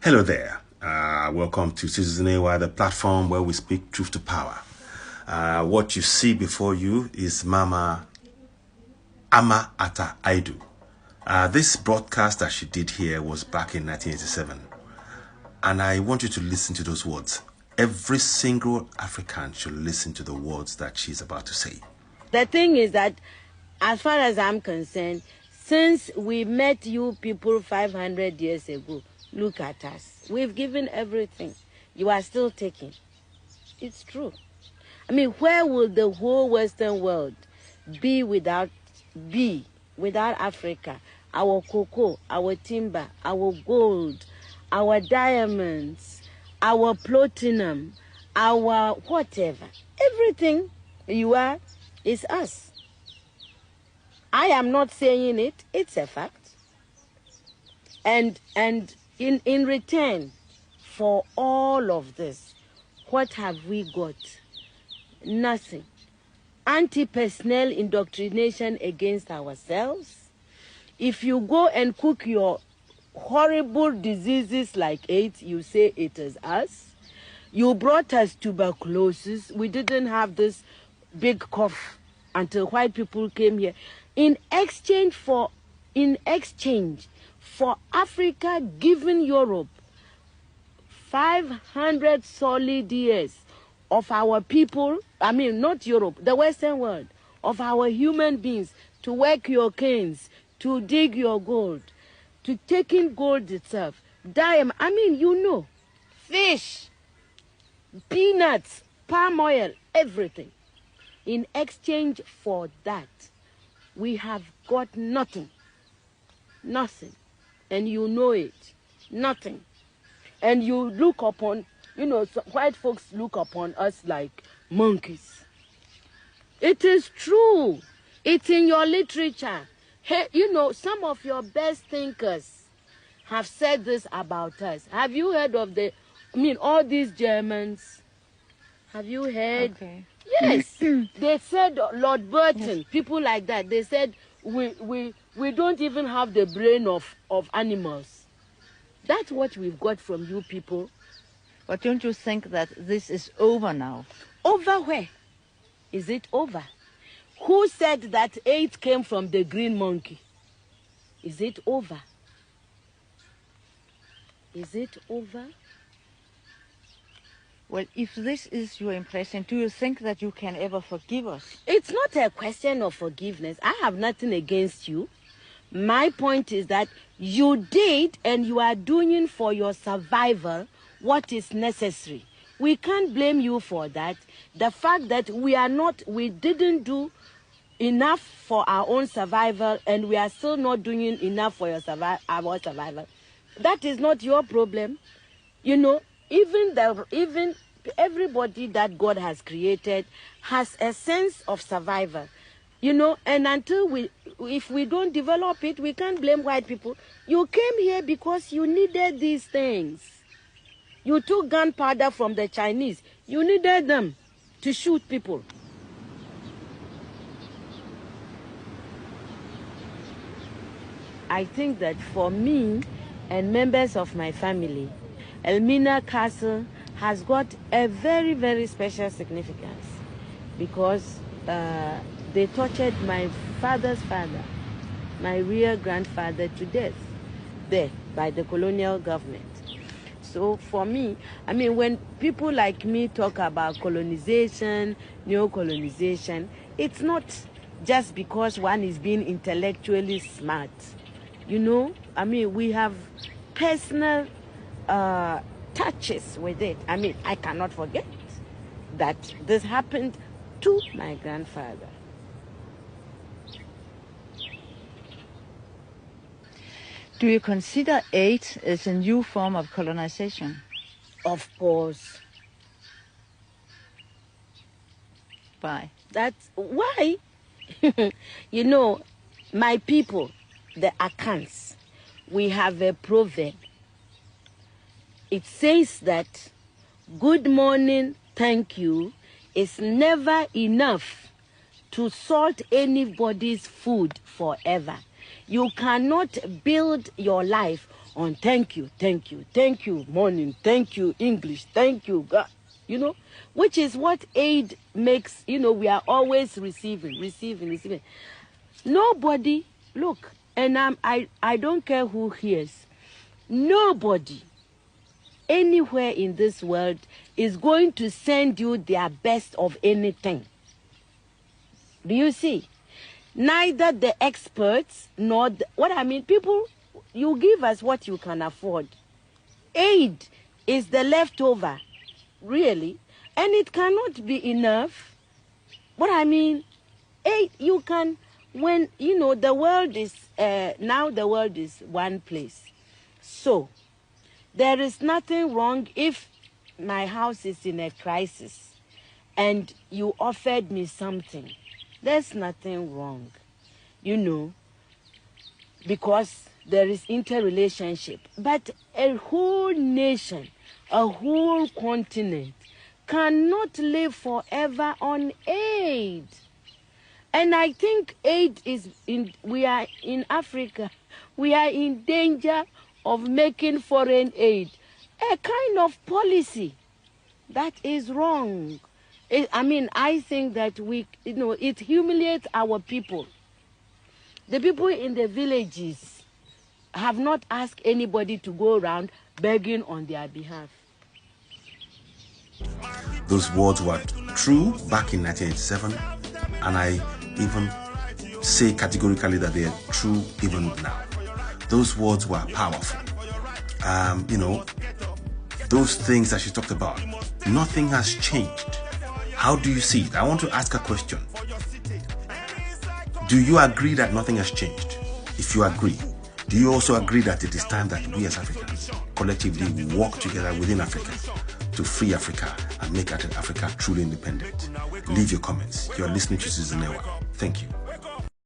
Hello there. Welcome to CitizenAY, the platform where we speak truth to power. What you see before you is Mama Ama Ata Aidoo. This broadcast that she did here was back in 1987. And I want you to listen to those words. Every single African should listen to the words that she's about to say. The thing is that, as far as I'm concerned, since we met you people 500 years ago, look at us. We've given everything. You are still taking. It's true. I mean, where will the whole Western world be without Africa? Our cocoa, our timber, our gold, our diamonds, our platinum, our whatever. Everything you are is us. I am not saying it, it's a fact. And in return for all of this, what have we got? Nothing. Anti-personnel indoctrination against ourselves. If you go and cook your horrible diseases like AIDS, you say it is us. You brought us tuberculosis. We didn't have this big cough until white people came here. In exchange for Africa giving Europe 500 solid years of our people, I mean not Europe, the Western world, of our human beings to work your canes, to dig your gold, to take in gold itself, diamond, I mean, you know, fish, peanuts, palm oil, everything. In exchange for that, we have got nothing. Nothing. And you know it. Nothing. And you look upon, you know, white folks look upon us like monkeys. It is true. It's in your literature. Hey, you know, some of your best thinkers have said this about us. Have you heard of all these Germans? Have you heard? Okay. Yes. They said, Lord Burton, yes. People like that, they said, we don't even have the brain of animals. That's what we've got from you people. But don't you think that this is over now? Over where? Is it over? Who said that AIDS came from the green monkey? Is it over? Is it over? Well, if this is your impression, do you think that you can ever forgive us? It's not a question of forgiveness. I have nothing against you. My point is that you did and you are doing for your survival what is necessary. We can't blame you for that. The fact that we didn't do enough for our own survival and we are still not doing enough for our survival, that is not your problem. You know, even everybody that God has created has a sense of survival. You know, and if we don't develop it, we can't blame white people. You came here because you needed these things. You took gunpowder from the Chinese. You needed them to shoot people. I think that for me and members of my family, Elmina Castle has got a very, very special significance because they tortured my father's father, my real grandfather, to death there by the colonial government. So for me, I mean, when people like me talk about colonization, neo-colonization, it's not just because one is being intellectually smart. You know, I mean, we have personal touches with it. I mean, I cannot forget that this happened to my grandfather. Do you consider AIDS as a new form of colonization? Of course. Why? That's why. You know, my people, the Akans, we have a proverb. It says that good morning, thank you, is never enough to salt anybody's food forever. You cannot build your life on thank you, morning, thank you, English, thank you, God, you know, which is what aid makes, you know, we are always receiving. Nobody, look, and I don't care who hears, nobody anywhere in this world is going to send you their best of anything. Do you see? Neither the experts nor what I mean, people, you give us what you can afford. Aid is the leftover, really, and it cannot be enough. What I mean, aid, you can, when, you know, the world is, now the world is one place. So, there is nothing wrong if my house is in a crisis and you offered me something. There's nothing wrong, you know, because there is interrelationship. But a whole nation, a whole continent cannot live forever on aid. And I think aid is we are in Africa, we are in danger of making foreign aid a kind of policy that is wrong. I think that we, you know, it humiliates our people. The people in the villages have not asked anybody to go around begging on their behalf. Those words were true back in 1987, and I even say categorically that they are true even now. Those words were powerful. You know, those things that she talked about, nothing has changed. How do you see it? I want to ask a question. Do you agree that nothing has changed? If you agree, do you also agree that it is time that we as Africans collectively work together within Africa to free Africa and make Africa truly independent? Leave your comments. You're listening to CitizenAY. Thank you.